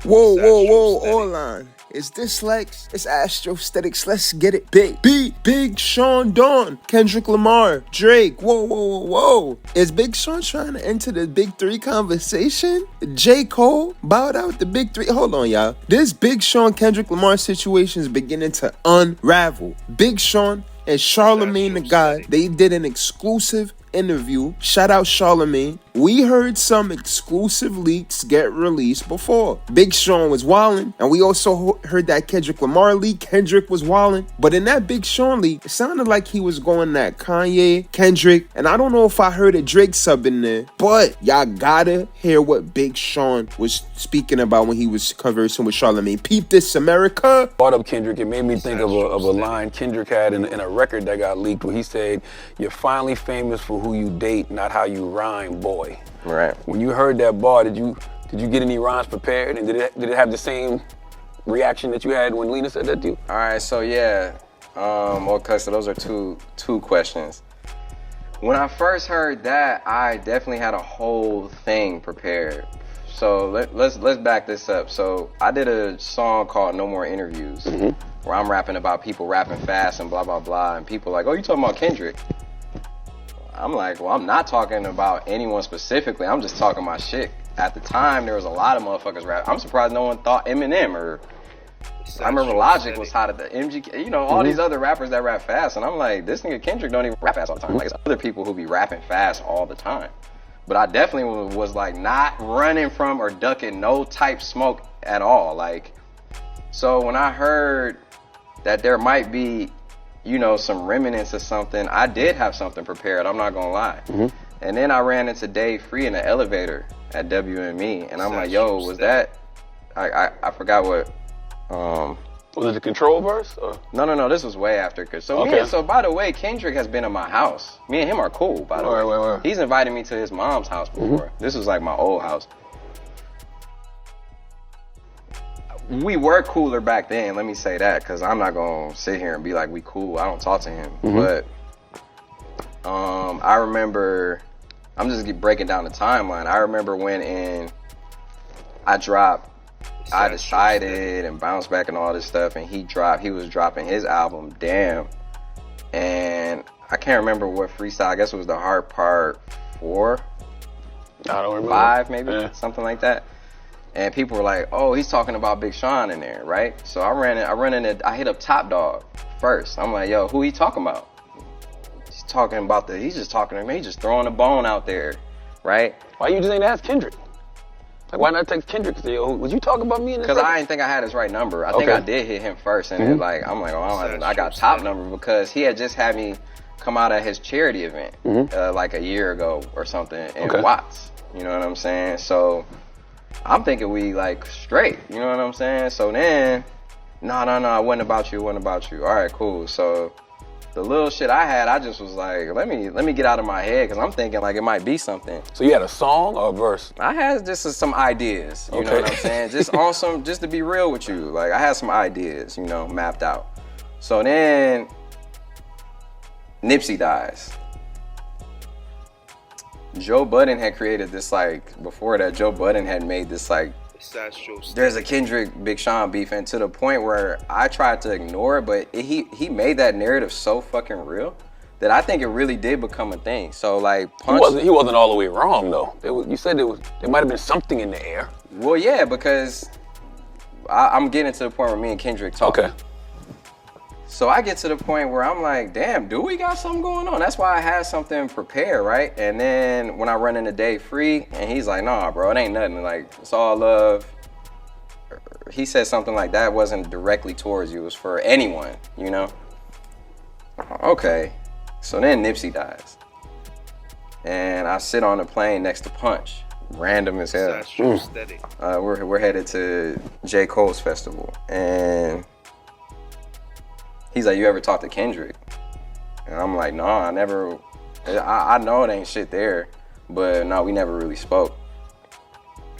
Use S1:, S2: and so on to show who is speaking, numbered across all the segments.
S1: Whoa, hold on. Is this Lex? It's Astrostetics. Let's get it big. Big Sean Dawn, Kendrick Lamar, Drake. Whoa. Is Big Sean trying to enter the big three conversation? J. Cole bowed out the big three. Hold on, y'all. This Big Sean, Kendrick Lamar situation is beginning to unravel. Big Sean and Charlamagne Tha God, they did an exclusive interview. Shout out Charlemagne. We heard some exclusive leaks get released before. Big Sean was wildin', and we also heard that Kendrick Lamar leak. Kendrick was wildin'. But in that Big Sean leak, it sounded like he was going at Kanye, Kendrick, and I don't know if I heard a Drake sub in there, but y'all gotta hear what Big Sean was speaking about when he was conversing with Charlemagne. Peep this, America.
S2: Brought up Kendrick, it made me think of a line Kendrick had in a record that got leaked where he said, "You're finally famous for who you date, not how you rhyme, boy."
S3: Right. When
S2: you heard that bar, did you get any rhymes prepared, and did it have the same reaction that you had when Lena said that to you?
S3: All right, so yeah, okay, so those are two questions. When I first heard that, I definitely had a whole thing prepared. So let's back this up. So I did a song called No More Interviews, where I'm rapping about people rapping fast and blah blah blah, and people like, "Oh, you talking about Kendrick?" I'm like, well, I'm not talking about anyone specifically. I'm just talking my shit. At the time, there was a lot of motherfuckers rap. I'm surprised no one thought Eminem or I remember Logic was hot at the MGK. You know, all these other rappers that rap fast. And I'm like, this nigga Kendrick don't even rap fast all the time. Like, it's other people who be rapping fast all the time. But I definitely was like not running from or ducking no type smoke at all. Like, so when I heard that there might be, you know, some remnants of something, I did have something prepared, I'm not gonna lie. And then I ran into Dave Free in the elevator at WME, and I'm like, yo, was that, I forgot what,
S2: was it the Control verse? Or?
S3: No, this was way after. So by the way, Kendrick has been at my house. Me and him are cool, by the way.
S2: Right.
S3: He's invited me to his mom's house before. This was like my old house. We were cooler back then, let me say that, because I'm not going to sit here and be like, we cool. I don't talk to him. But I remember, I'm just breaking down the timeline. I remember when I dropped I Decided and Bounce Back and all this stuff, and he was dropping his album, Damn. And I can't remember what freestyle, I guess it was the Hard Part 4.
S2: I don't remember.
S3: 5 maybe, something like that. And people were like, "Oh, he's talking about Big Sean in there, right?" So I hit up Top Dog first. I'm like, "Yo, who he talking about?" He's talking about he's just talking to me. He's just throwing a bone out there, right?
S2: Why you just ain't ask Kendrick? Like, why not text Kendrick? Say, "Yo, was you talking about me in this?"
S3: Because I didn't think I had his right number. I think I did hit him first, and then like I'm like, "Oh, I got Top number," because he had just had me come out at his charity event like a year ago or something in Watts. You know what I'm saying? So I'm thinking we like straight, you know what I'm saying? So then, no, it wasn't about you, All right, cool. So the little shit I had, I just was like, let me get out of my head, because I'm thinking like it might be something.
S2: So you had a song or a verse?
S3: I had just some ideas, you know what I'm saying? Just just to be real with you, like I had some ideas, you know, mapped out. So then Nipsey dies. Joe Budden had created this, like, before that, Joe Budden had made this, like, there's a Kendrick Big Sean beef, and to the point where I tried to ignore it, but he made that narrative so fucking real that I think it really did become a thing. So, like,
S2: He wasn't all the way wrong, though. You said there might have been something in the air.
S3: Well, yeah, because I'm getting to the point where me and Kendrick talk.
S2: Okay.
S3: So I get to the point where I'm like, damn, do we got something going on? That's why I had something prepared, right? And then when I run into Dave Free, and he's like, nah, bro, it ain't nothing. Like, it's all love. He said something like that wasn't directly towards you. It was for anyone, you know? Okay. So then Nipsey dies. And I sit on a plane next to Punch. Random as hell. We're headed to J. Cole's festival. And he's like, you ever talk to Kendrick? And I'm like, no, I never. I know it ain't shit there, but no, we never really spoke.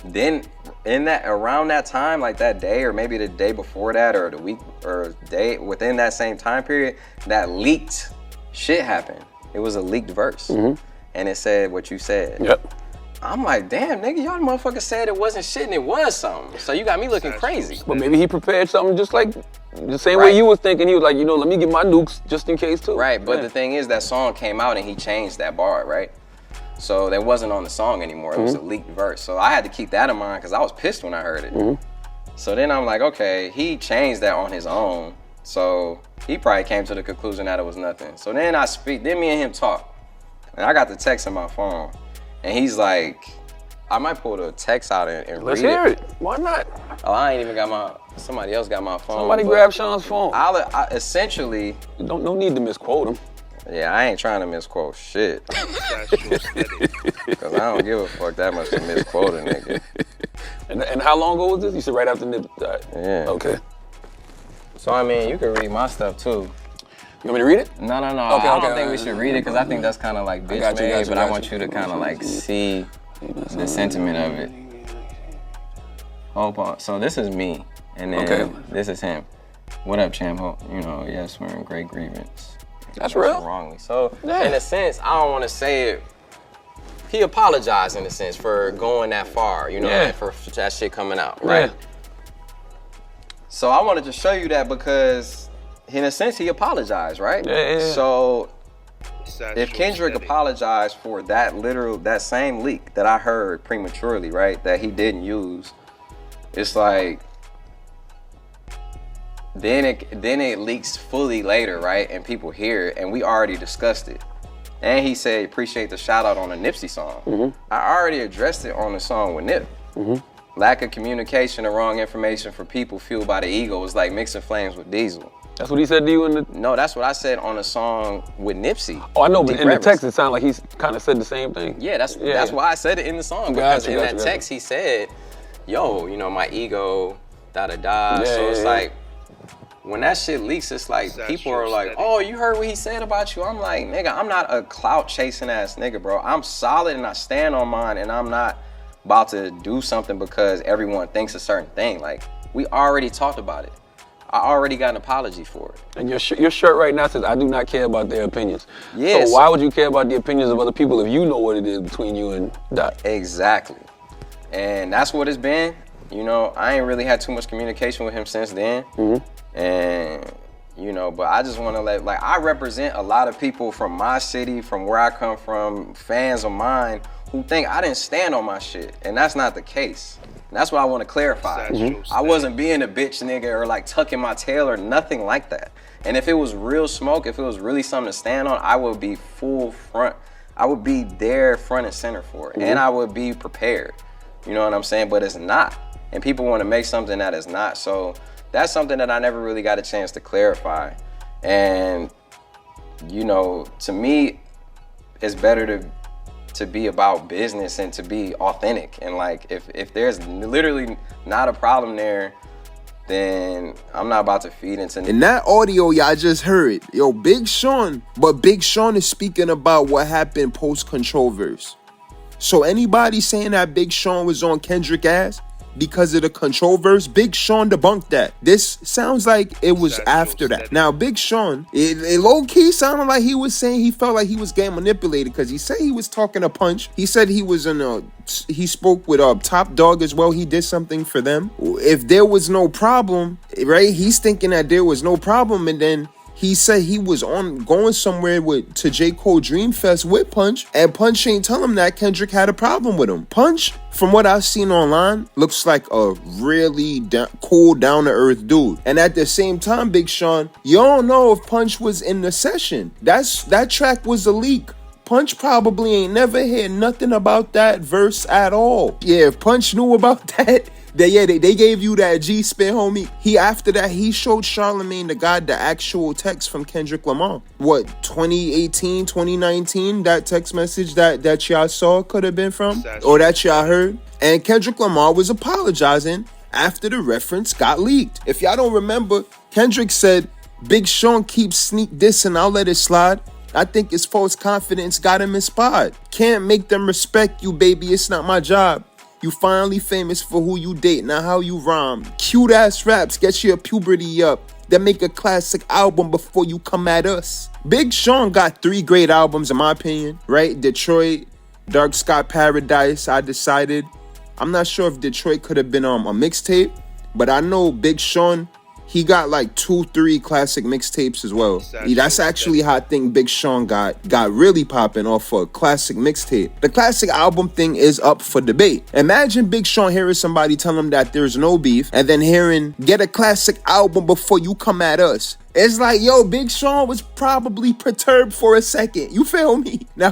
S3: Then around that time, like that day, or maybe the day before that, or the week, or day within that same time period, that leaked shit happened. It was a leaked verse, and it said what you said.
S2: Yep.
S3: I'm like, damn, nigga, y'all motherfuckers said it wasn't shit and it was something. So you got me looking crazy.
S2: But maybe he prepared something just like the same way you was thinking. He was like, let me get my nukes just in case too.
S3: Right, but the thing is that song came out and he changed that bar, right? So that wasn't on the song anymore. It was a leaked verse. So I had to keep that in mind because I was pissed when I heard it. So then I'm like, okay, he changed that on his own. So he probably came to the conclusion that it was nothing. So then then me and him talk. And I got the text on my phone. And he's like, I might pull the text out and read it.
S2: Let's hear it. Why not?
S3: Oh, I ain't even got somebody else got my phone.
S2: Somebody grab Sean's phone.
S3: I essentially.
S2: No need to misquote him.
S3: Yeah, I ain't trying to misquote shit. Because I don't give a fuck that much to misquote a nigga.
S2: And how long ago was this? You said right after Nip died?
S3: Yeah.
S2: Okay.
S3: So, I mean, you can read my stuff, too.
S2: You want me to read it?
S3: No. I don't think we should read it because I think that's kind of like bitch made, but I want you to kind of like see the sentiment of it. Hold on. So this is me, and then this is him. What up, champ? Yes, we're in great grievance.
S2: That's real.
S3: Wrongly. So in a sense, I don't want to say it. He apologized in a sense for going that far, and for that shit coming out, right?
S2: Yeah.
S3: So I wanted to show you that because. In a sense, he apologized, right?
S2: Yeah.
S3: So, if Kendrick apologized for that same leak that I heard prematurely, right, that he didn't use, it's like, then it leaks fully later, right, and people hear it, and we already discussed it. And he said, appreciate the shout out on a Nipsey song. I already addressed it on the song with Nip. Lack of communication or wrong information for people fueled by the ego is like mixing flames with diesel.
S2: That's what he said to you in the...
S3: No, that's what I said on a song with Nipsey.
S2: Oh, I know, but in the text it sounded like he kind of said the same thing.
S3: Yeah, that's why I said it in the song. Because in that text he said, yo, my ego, da-da-da. So it's like, when that shit leaks, it's like, people are like, oh, you heard what he said about you? I'm like, nigga, I'm not a clout chasing ass nigga, bro. I'm solid and I stand on mine and I'm not about to do something because everyone thinks a certain thing. Like, we already talked about it. I already got an apology for it.
S2: And your shirt right now says, I do not care about their opinions.
S3: Yes.
S2: So why would you care about the opinions of other people if you know what it is between you and Dot?
S3: Exactly. And that's what it's been. I ain't really had too much communication with him since then. And, but I just want to I represent a lot of people from my city, from where I come from, fans of mine, who think I didn't stand on my shit. And that's not the case. And that's what I want to clarify. I wasn't being a bitch nigga or like tucking my tail or nothing like that. And if it was real smoke, if it was really something to stand on, I would be full front. I would be there front and center for it. And I would be prepared. You know what I'm saying? But it's not. And people want to make something that is not. So that's something that I never really got a chance to clarify. And, to me, it's better to be about business and to be authentic. And like, if there's literally not a problem there, then I'm not about to feed into...
S1: In that audio y'all just heard, Big Sean, but Big Sean is speaking about what happened post-controversy. So anybody saying that Big Sean was on Kendrick ass because of the controversy, Big Sean debunked that. This sounds like it was after that. Now, Big Sean, it low-key sounded like he was saying he felt like he was getting manipulated because he said he was talking to Punch. He said he was he spoke with Top Dog as well. He did something for them. If there was no problem, right, he's thinking that there was no problem, and then he said he was going somewhere to J. Cole Dreamfest with Punch, and Punch ain't tell him that Kendrick had a problem with him. Punch, from what I've seen online, looks like a really cool, down-to-earth dude. And at the same time, Big Sean, you don't know if Punch was in the session. That track was a leak. Punch probably ain't never heard nothing about that verse at all. Yeah, if Punch knew about that, they gave you that G-spin, homie. After that, he showed Charlamagne Tha God the actual text from Kendrick Lamar. What, 2018, 2019, that text message that y'all saw could have been from? Or that y'all heard? And Kendrick Lamar was apologizing after the reference got leaked. If y'all don't remember, Kendrick said, Big Sean keeps sneak dissing, I'll let it slide. I think his false confidence got him inspired. Can't make them respect you, baby, it's not my job. You finally famous for who you date, not how you rhyme. Cute ass raps get your puberty up. Then make a classic album before you come at us. Big Sean got 3 great albums in my opinion, right? Detroit, Dark Sky Paradise, I decided. I'm not sure if Detroit could have been a mixtape, but I know Big Sean, he got like 2-3 classic mixtapes as well. That's actually how I think Big Sean got really popping off a classic mixtape. The classic album thing is up for debate. Imagine Big Sean hearing somebody tell him that there's no beef, and then hearing, get a classic album before you come at us. It's like, yo, Big Sean was probably perturbed for a second. You feel me? Now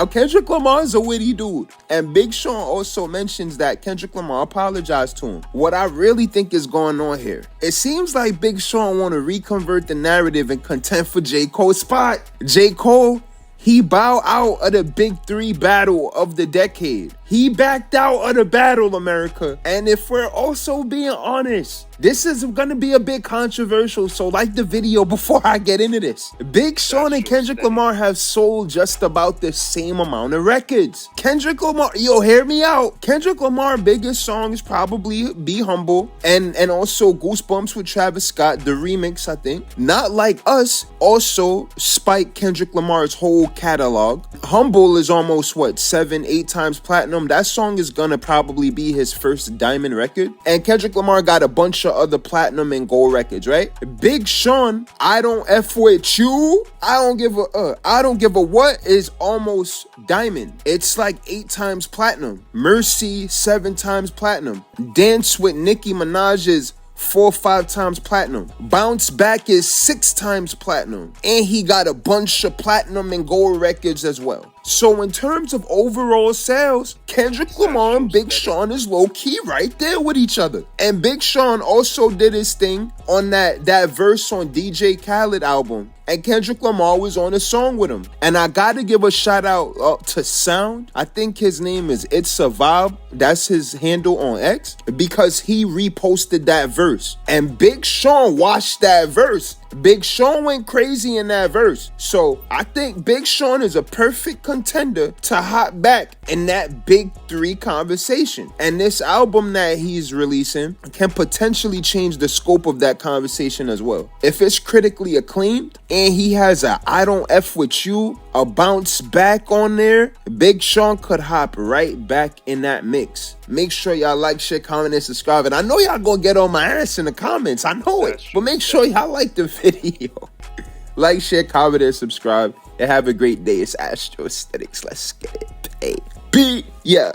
S1: Kendrick Lamar is a witty dude. And Big Sean also mentions that Kendrick Lamar apologized to him. What I really think is going on here, it seems like Big Sean want to reconvert the narrative and contend for J. Cole's spot. J. Cole, he bowed out of the big 3 battle of the decade. He backed out of the battle, America. And if we're also being honest, this is gonna be a bit controversial, so like the video before I get into this. Big Sean and Kendrick Lamar have sold just about the same amount of records. Kendrick Lamar, yo, hear me out. Kendrick Lamar's biggest song is probably Be Humble, and also Goosebumps with Travis Scott, the remix, I think. Not Like Us also spiked Kendrick Lamar's whole catalog. Humble is almost, 7-8 times platinum. That song is gonna probably be his first diamond record. And Kendrick Lamar got a bunch of other platinum and gold records, right? Big Sean, I Don't F With You, I Don't Give a What is almost diamond. It's like 8 times platinum. Mercy, 7 times platinum. Dance with Nicki Minaj is 4 or 5 times platinum. Bounce Back is 6 times platinum. And he got a bunch of platinum and gold records as well. So in terms of overall sales, Kendrick Lamar and Big Sean is low-key right there with each other. And Big Sean also did his thing on that verse on DJ Khaled album. And Kendrick Lamar was on a song with him. And I gotta give a shout out to Sound. I think his name is It's a Vibe. That's his handle on X. Because he reposted that verse. And Big Sean watched that verse. Big Sean went crazy in that verse. So I think Big Sean is a perfect contender to hop back in that big 3 conversation. And this album that he's releasing can potentially change the scope of that conversation as well. If it's critically acclaimed and he has a I Don't F With You, a Bounce Back on there, Big Sean could hop right back in that mix. Make sure y'all like, share, comment, and subscribe. And I know y'all gonna get on my ass in the comments. I know it. But make sure y'all like the video. Like, share, comment, and subscribe. And have a great day. It's Astrostetics. Let's get it. Yeah.